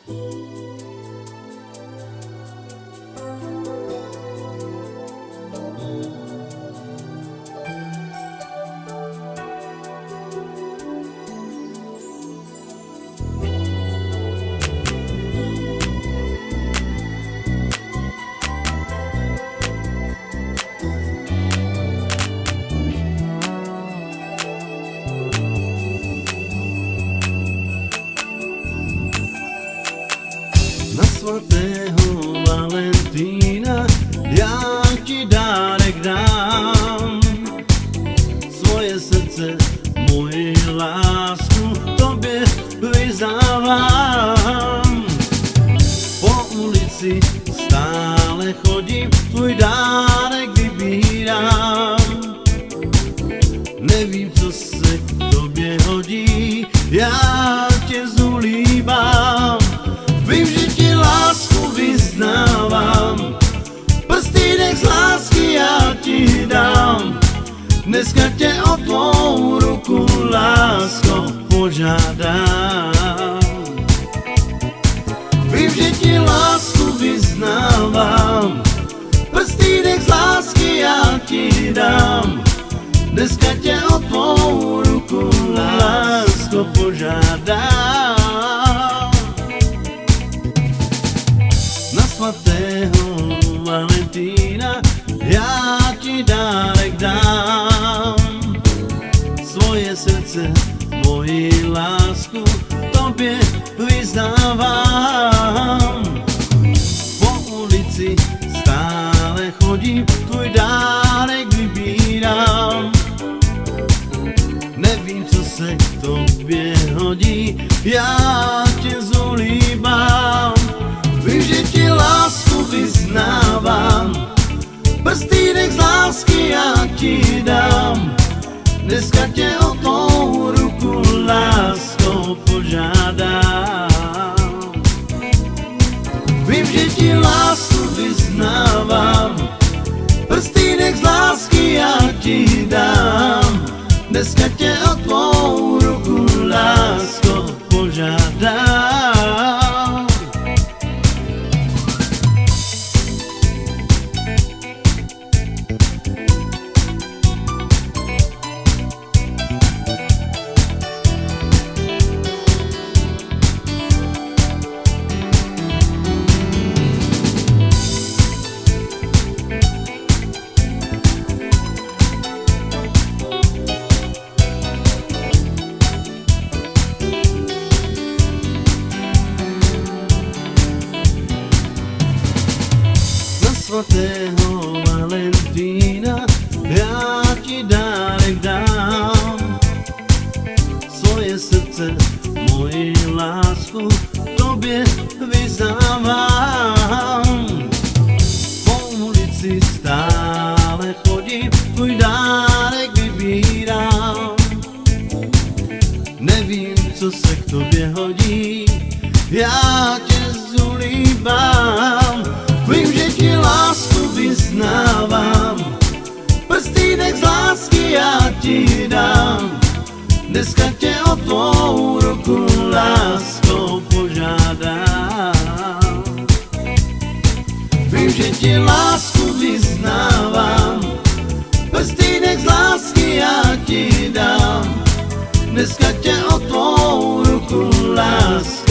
Na svatého Valentína já ti dárek dám, svoje srdce, moji lásku tobě vyznávám. Po ulici stále chodím, tvůj dárek vybírám. Nevím, co se k tobě hodí, já tě zulíbám. Vím, že ti lásku vyznávám, prstýnek z lásky já ti dám. Dneska tě o tvou ruku, lásko, požádám. Vím, že ti lásku vyznávám, prstýnek z lásky já ti dám. Dneska tě o tvou ruku, lásko, požádám. Na svatého Valentína já ti dárek dám, svoje srdce, moji lásku tobě vyznávám. Po ulici stále chodím, tvůj dárek vybírám. Nevím, co se k tobě hodí, já tě zulíbám. Vím, že ti lásku vyznávám, prstýnek z lásky já ti dám. Dneska tě o tvou ruku, lásko, požádám. Vím, že ti lásku vyznávám, prstýnek z lásky já ti dám. Dneska tě o tvou ruku, lásko, požádám. Svatého Valentína já ti dárek dám, svoje srdce, moji lásku tobě vyznávám. Po ulici stále chodím, tvůj dárek vybírám. Nevím, co se k tobě hodí, já tě zulíbám. Vím, že ti lásku vyznávám, prstýnek z lásky já ti dám. Dneska tě o tvou ruku, lásko, požádám. Vím, že ti lásku vyznávám, prstýnek z lásky já ti dám. Dneska tě o tvou ruku, lásko,